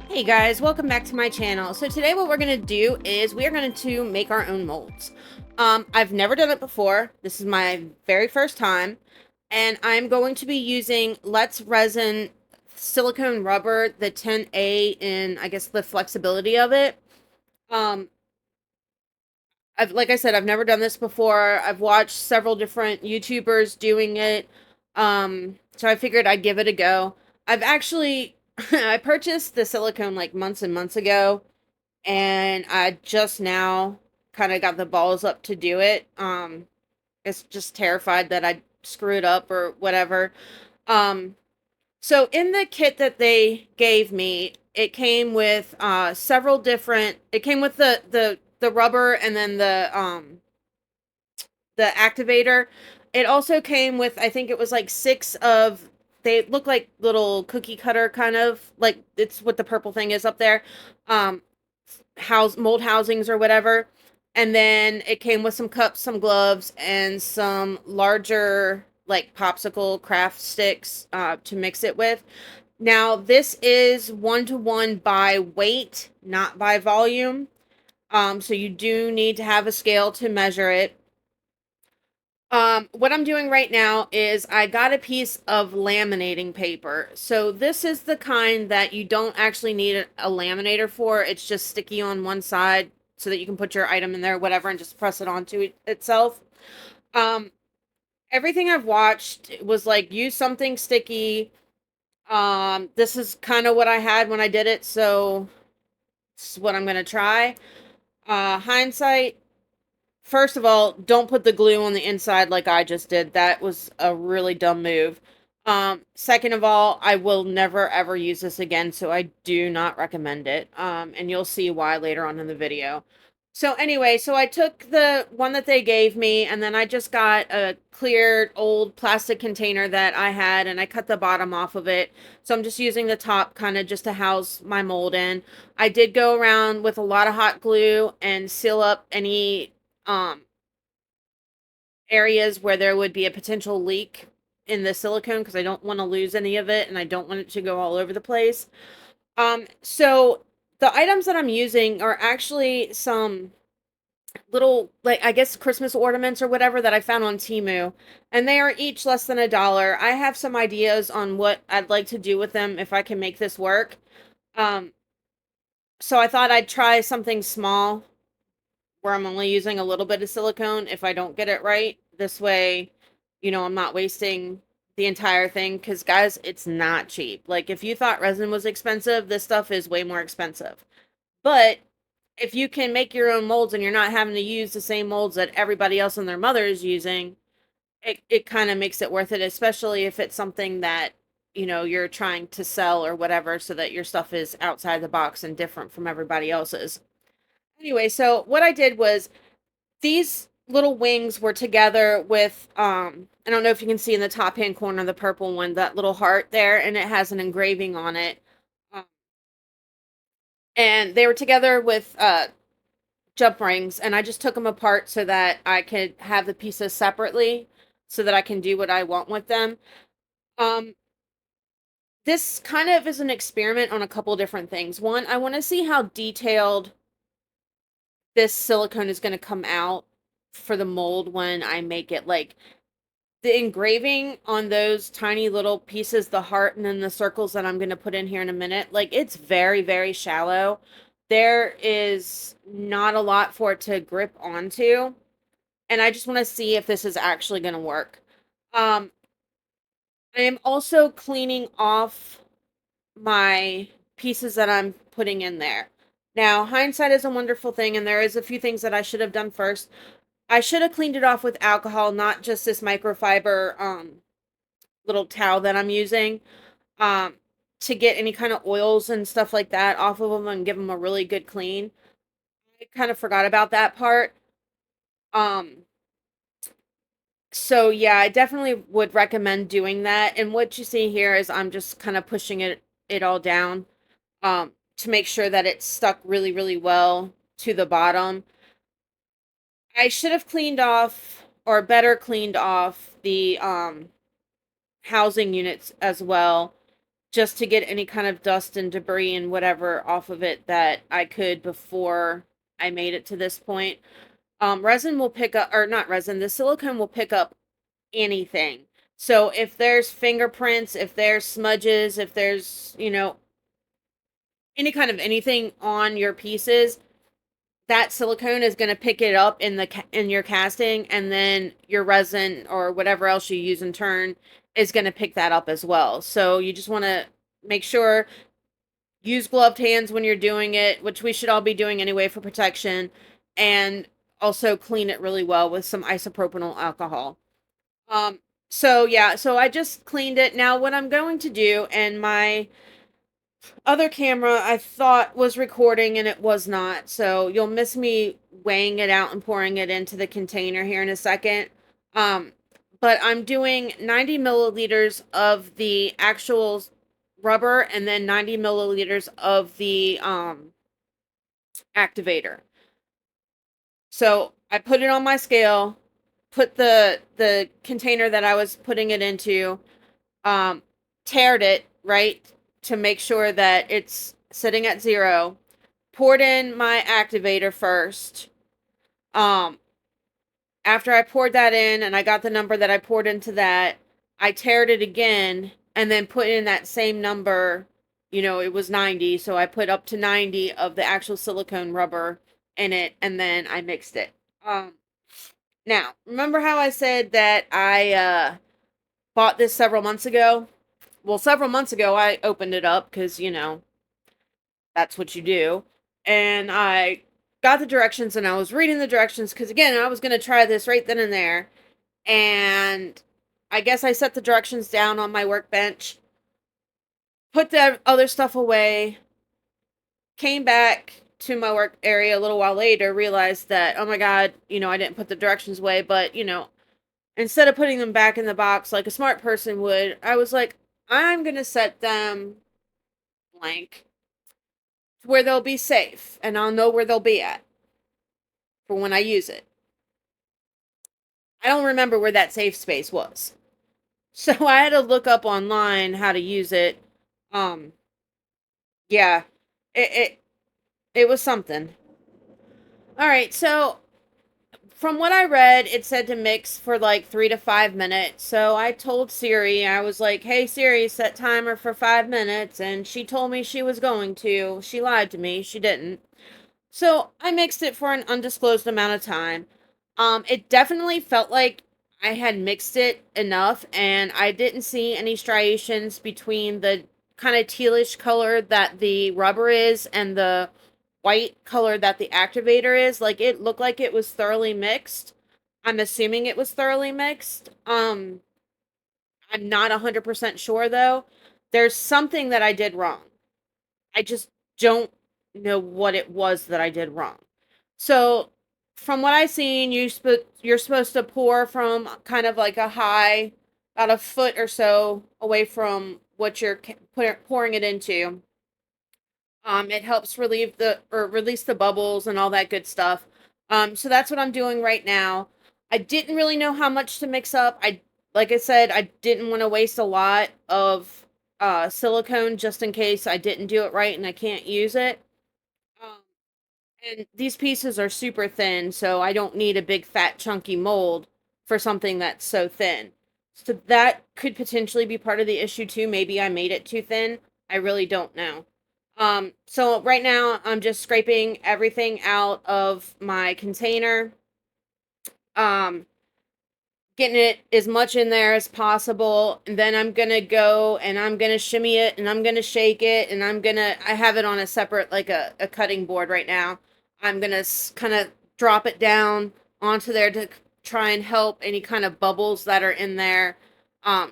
Hey guys, welcome back to my channel. So today what we're going to do is we are going to make our own molds. I've never done it before. This is my very first time. And I'm going to be using Let's Resin silicone rubber, the 10A in, I guess, the flexibility of it. Um, like I said, I've never done this before. I've watched several different YouTubers doing it. So I figured I'd give it a go. I've actually, I purchased the silicone like months and months ago, and I just now kind of got the balls up to do it. It's just terrified that I'd screw it up or whatever. Um, so in the kit that they gave me, it came with several different. It came with the rubber and then the activator. It also came with, I think it was like six of. They look like little cookie cutter kind of like it's what the purple thing is up there. Um, mold housings or whatever. And then it came with some cups, some gloves, and some larger like popsicle craft sticks to mix it with. Now this is 1-to-1 by weight, not by volume. So you do need to have a scale to measure it. What I'm doing right now is I got a piece of laminating paper. So this is the kind that you don't actually need a laminator for. It's just sticky on one side so that you can put your item in there, whatever, and just press it onto itself. Um, Everything I've watched was like use something sticky. This is kind of what I had when I did it, so this is what I'm gonna try. Hindsight, first of all, don't put the glue on the inside like I just did. That was a really dumb move. Second of all, I will never ever use this again, so I do not recommend it. And you'll see why later on in the video. So anyway, so I took the one that they gave me, and then I just got a clear old plastic container that I had, and I cut the bottom off of it. So I'm just using the top kind of just to house my mold in. I did go around with a lot of hot glue and seal up any um areas where there would be a potential leak in the silicone because I don't want to lose any of it and I don't want it to go all over the place. So the items that I'm using are actually some little, like, I guess Christmas ornaments or whatever that I found on Temu, and they are each less than $1. I have some ideas on what I'd like to do with them if I can make this work. Um, so I thought I'd try something small where I'm only using a little bit of silicone if I don't get it right. This way, I'm not wasting the entire thing because, guys, it's not cheap. Like, if you thought resin was expensive, this stuff is way more expensive. But if you can make your own molds and you're not having to use the same molds that everybody else and their mother is using, it kind of makes it worth it, especially if it's something that, you're trying to sell or whatever so that your stuff is outside the box and different from everybody else's. Anyway, so what I did was these little wings were together with I don't know if you can see in the top hand corner, the purple one, that little heart there, and it has an engraving on it. Um, and they were together with jump rings, and I just took them apart so that I could have the pieces separately so that I can do what I want with them. Um this kind of is an experiment on a couple different things. One, I want to see how detailed this silicone is going to come out for the mold when I make it. Like, the engraving on those tiny little pieces, the heart and then the circles that I'm going to put in here in a minute, like, it's very, very shallow. There is not a lot for it to grip onto. And I just want to see if this is actually going to work. I am also cleaning off my pieces that I'm putting in there. Now, hindsight is a wonderful thing, and there is a few things that I should have done first. I should have cleaned it off with alcohol, not just this microfiber little towel that I'm using, um, to get any kind of oils and stuff like that off of them and give them a really good clean. I kind of forgot about that part. Um, so yeah, I definitely would recommend doing that. And what you see here is I'm just kind of pushing it all down, to make sure that it's stuck really, really well to the bottom. I should have cleaned off, or better cleaned off, the housing units as well, just to get any kind of dust and debris and whatever off of it that I could before I made it to this point. Resin will pick up, or not resin, the silicone will pick up anything. So if there's fingerprints, if there's smudges, if there's, any kind of anything on your pieces, that silicone is going to pick it up in your casting, and then your resin or whatever else you use in turn is going to pick that up as well. So you just want to make sure, use gloved hands when you're doing it, which we should all be doing anyway for protection, and also clean it really well with some isopropyl alcohol. So yeah, so I just cleaned it. Now what I'm going to do, and my other camera I thought was recording and it was not, so you'll miss me weighing it out and pouring it into the container here in a second. But I'm doing 90 milliliters of the actual rubber and then 90 milliliters of the activator. So I put it on my scale, put the container that I was putting it into, tared it, right, to make sure that it's sitting at 0. Poured in my activator first. After I poured that in and I got the number that I poured into that, I tared it again and then put in that same number. It was 90, so I put up to 90 of the actual silicone rubber in it, and then I mixed it. Now, remember how I said that I bought this several months ago? Well, several months ago, I opened it up because, that's what you do. And I got the directions and I was reading the directions because, again, I was going to try this right then and there. And I guess I set the directions down on my workbench, put the other stuff away, came back to my work area a little while later, realized that, oh my God, I didn't put the directions away. But, instead of putting them back in the box like a smart person would, I was like, I'm going to set them blank where they'll be safe, and I'll know where they'll be at for when I use it. I don't remember where that safe space was. So I had to look up online how to use it. Yeah, it was something. All right, so from what I read, it said to mix for like 3 to 5 minutes. So I told Siri, I was like, hey Siri, set timer for 5 minutes. And she told me she was going to. She lied to me. She didn't. So I mixed it for an undisclosed amount of time. It definitely felt like I had mixed it enough, and I didn't see any striations between the kind of tealish color that the rubber is and the white color that the activator is. Like, it looked like it was thoroughly mixed. I'm assuming it was thoroughly mixed. I'm not 100% sure though. There's something that I did wrong. I just don't know what it was that I did wrong. So, from what I've seen, you're supposed to pour from kind of like a high, about a foot or so away from what you're pouring it into. It helps release the bubbles and all that good stuff. So that's what I'm doing right now. I didn't really know how much to mix up. Like I said, I didn't want to waste a lot of silicone just in case I didn't do it right and I can't use it. Um, and these pieces are super thin, so I don't need a big fat chunky mold for something that's so thin. So that could potentially be part of the issue too. Maybe I made it too thin. I really don't know. So right now I'm just scraping everything out of my container. Um, Getting it as much in there as possible, and then I'm gonna go and I'm gonna shimmy it and I'm gonna shake it, and I have it on a separate, like a cutting board right now. I'm gonna kind of drop it down onto there to try and help any kind of bubbles that are in there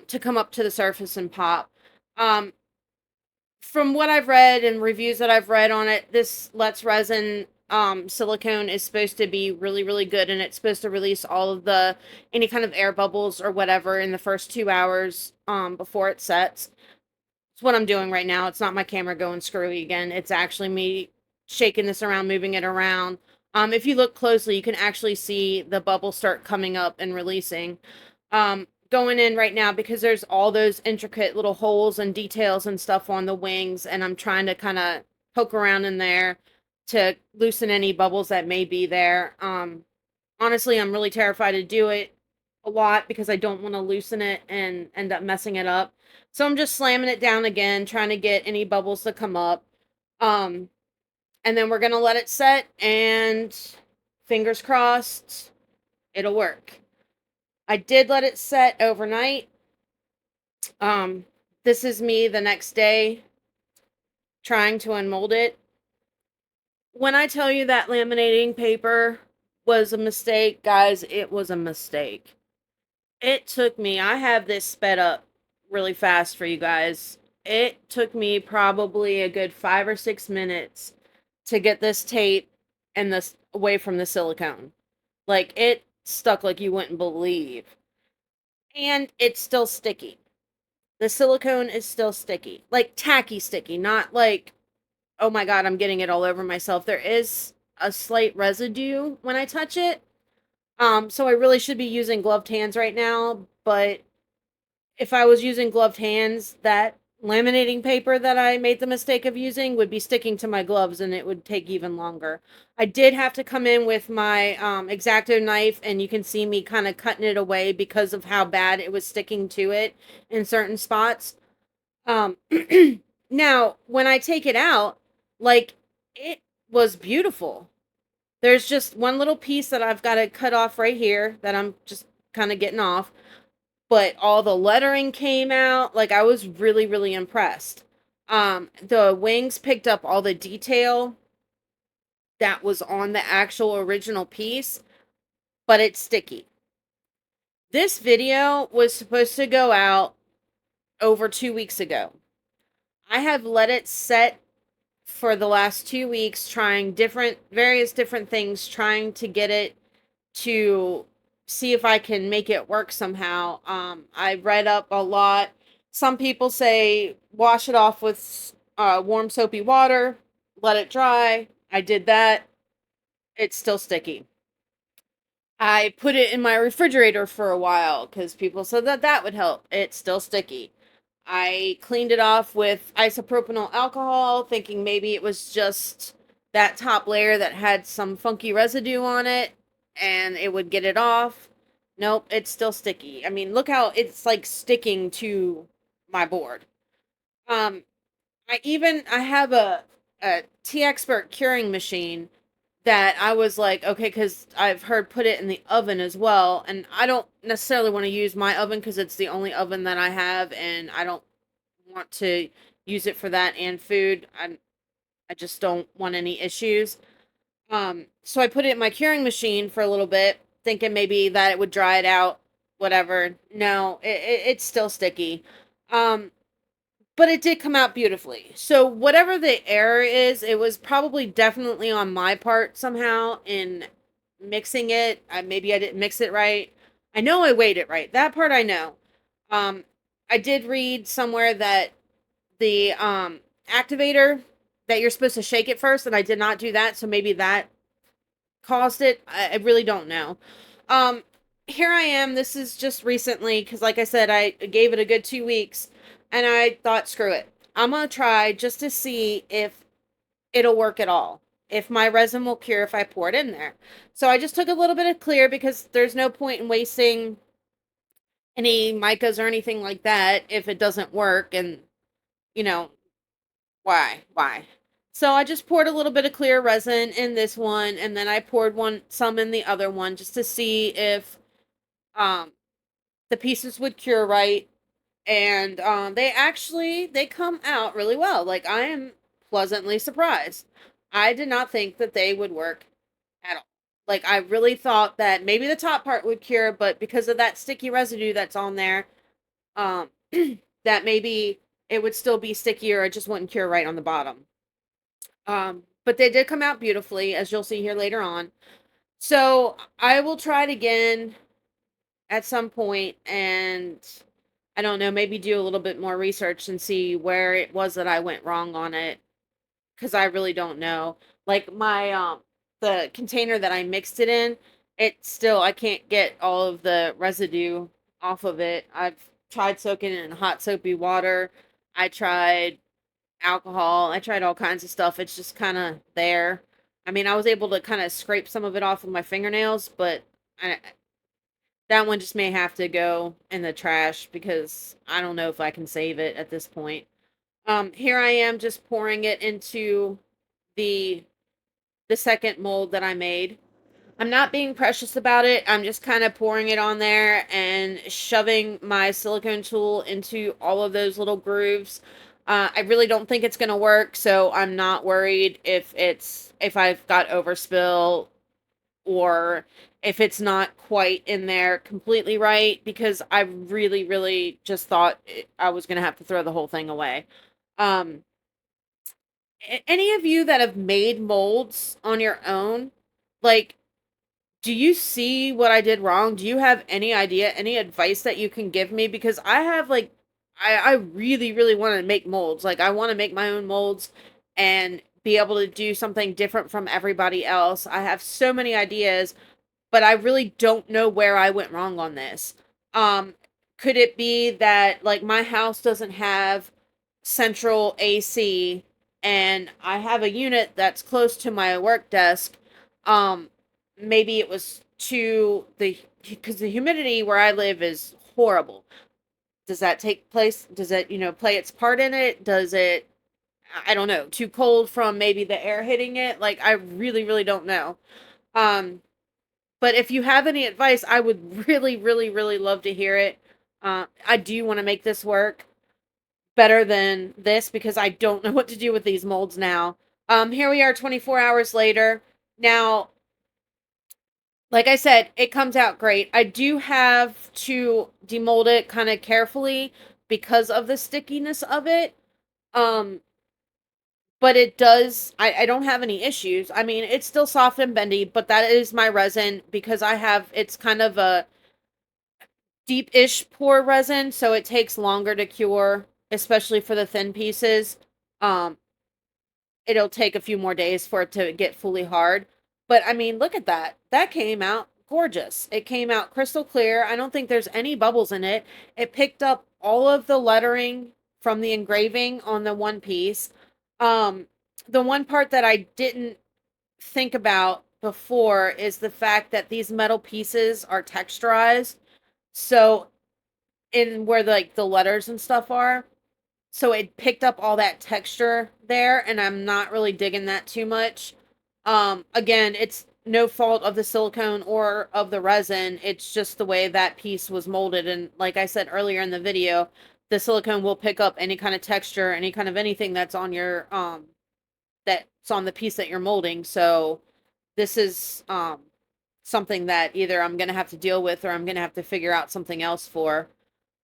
to come up to the surface and pop. From what I've read and reviews that I've read on it, this Let's Resin silicone is supposed to be really, really good, and it's supposed to release all of the any kind of air bubbles or whatever in the first 2 hours before it sets. It's what I'm doing right now. It's not my camera going screwy again. It's actually me shaking this around, moving it around. If you look closely, you can actually see the bubbles start coming up and releasing. going in right now because there's all those intricate little holes and details and stuff on the wings, and I'm trying to kind of poke around in there to loosen any bubbles that may be there. Honestly, I'm really terrified to do it a lot because I don't want to loosen it and end up messing it up. So I'm just slamming it down again, trying to get any bubbles to come up. Um, and then we're gonna let it set, and fingers crossed, it'll work. I did let it set overnight. Um, this is me the next day trying to unmold it. When I tell you that laminating paper was a mistake, guys, it was a mistake. It took me, I have this sped up really fast for you guys. It took me probably a good 5 or 6 minutes to get this tape and this away from the silicone. Like, it stuck like you wouldn't believe. And it's still sticky. The silicone is still sticky. Like tacky sticky, not like, oh my god, I'm getting it all over myself. There is a slight residue when I touch it. So I really should be using gloved hands right now, but if I was using gloved hands, that laminating paper that I made the mistake of using would be sticking to my gloves and it would take even longer. I did have to come in with my X-Acto knife, and you can see me kind of cutting it away because of how bad it was sticking to it in certain spots. Um, Now, when I take it out, like, it was beautiful. There's just one little piece that I've got to cut off right here that I'm just kind of getting off, but all the lettering came out. Like, I was really, really impressed. The wings picked up all the detail that was on the actual original piece, but it's sticky. This video was supposed to go out over 2 weeks ago. I have let it set for the last 2 weeks, trying various different things, trying to get it to see if I can make it work somehow. I read up a lot. Some people say wash it off with warm soapy water, let it dry. I did that. It's still sticky. I put it in my refrigerator for a while because people said that that would help. It's still sticky. I cleaned it off with isopropyl alcohol, thinking maybe it was just that top layer that had some funky residue on it and it would get it off. Nope, it's still sticky. I mean, look how it's like sticking to my board. Um, I have a T Expert curing machine that I was like, okay, because I've heard put it in the oven as well, and I don't necessarily want to use my oven because it's the only oven that I have, and I don't want to use it for that and food. I just don't want any issues. So I put it in my curing machine for a little bit, thinking maybe that it would dry it out, whatever. No, it's still sticky. Um, but it did come out beautifully. So whatever the error is, it was probably definitely on my part somehow in mixing it. Maybe I didn't mix it right. I know I weighed it right. That part I know. Um, I did read somewhere that the activator, that you're supposed to shake it first, and I did not do that, so maybe that caused it. I really don't know. Um, Here I am. This is just recently because, like I said, I gave it a good 2 weeks, and I thought, screw it. I'm gonna try just to see if it'll work at all. If my resin will cure if I pour it in there. So I just took a little bit of clear because there's no point in wasting any micas or anything like that if it doesn't work. And, you know, why? So I just poured a little bit of clear resin in this one, and then I poured some in the other one just to see if um the pieces would cure right. And they come out really well. Like, I am pleasantly surprised. I did not think that they would work at all. Like, I really thought that maybe the top part would cure, but because of that sticky residue that's on there, um that maybe it would still be stickier, it just wouldn't cure right on the bottom. But they did come out beautifully, as you'll see here later on. So I will try it again at some point, and I don't know, maybe do a little bit more research and see where it was that I went wrong on it, because I really don't know. Like, my the container that I mixed it in, it still, I can't get all of the residue off of it. I've tried soaking it in hot soapy water. I tried alcohol. I tried all kinds of stuff. It's just kind of there. I mean, I was able to kind of scrape some of it off with my fingernails, but that one just may have to go in the trash because I don't know if I can save it at this point. Here I am just pouring it into the second mold that I made. I'm not being precious about it. I'm just kind of pouring it on there and shoving my silicone tool into all of those little grooves. I really don't think it's going to work, so I'm not worried if I've got overspill or if it's not quite in there completely right, because I really, really just thought I was going to have to throw the whole thing away. Um, any of you that have made molds on your own, like, do you see what I did wrong? Do you have any idea, any advice that you can give me? Because I have like, I really, really want to make molds. Like, I want to make my own molds and be able to do something different from everybody else. I have so many ideas, but I really don't know where I went wrong on this. Um, could it be that like my house doesn't have central AC and I have a unit that's close to my work desk? Maybe it was too because the humidity where I live is horrible. Does that take place? Does it, play its part in it? Does it, I don't know, too cold from maybe the air hitting it? Like, I really, really don't know. Um, but if you have any advice, I would really, really, really love to hear it. I do want to make this work better than this because I don't know what to do with these molds now. Here we are 24 hours later. Now, like I said, it comes out great. I do have to demold it kind of carefully because of the stickiness of it. Um, but it does, I don't have any issues. I mean, it's still soft and bendy, but that is my resin because it's kind of a deep-ish pour resin, so it takes longer to cure, especially for the thin pieces. Um, it'll take a few more days for it to get fully hard. But I mean, look at that. That came out gorgeous. It came out crystal clear. I don't think there's any bubbles in it. It picked up all of the lettering from the engraving on the one piece. Um, the one part that I didn't think about before is the fact that these metal pieces are texturized. So in where like the letters and stuff are, so it picked up all that texture there, and I'm not really digging that too much. Again, it's no fault of the silicone or of the resin. It's just the way that piece was molded. And like I said earlier in the video, the silicone will pick up any kind of texture, any kind of anything that's on your, that's on the piece that you're molding. So this is, something that either I'm going to have to deal with or I'm going to have to figure out something else for.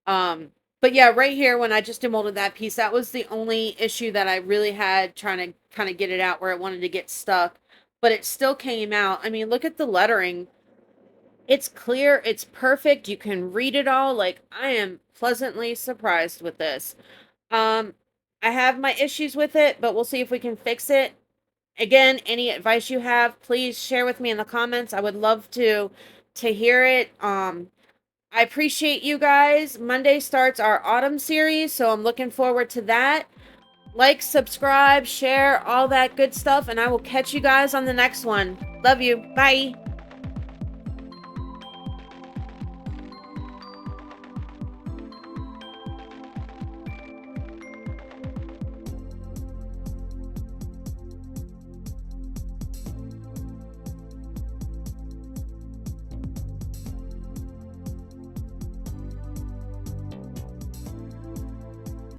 But yeah, right here, when I just demolded that piece, that was the only issue that I really had trying to kind of get it out where it wanted to get stuck. But it still came out. I mean, look at the lettering. It's clear. It's perfect. You can read it all. Like, I am pleasantly surprised with this. Um, I have my issues with it, but we'll see if we can fix it. Again, any advice you have, please share with me in the comments. I would love to hear it. I appreciate you guys. Monday starts our autumn series, so I'm looking forward to that. Like, subscribe, share, all that good stuff, and I will catch you guys on the next one. Love you. Bye.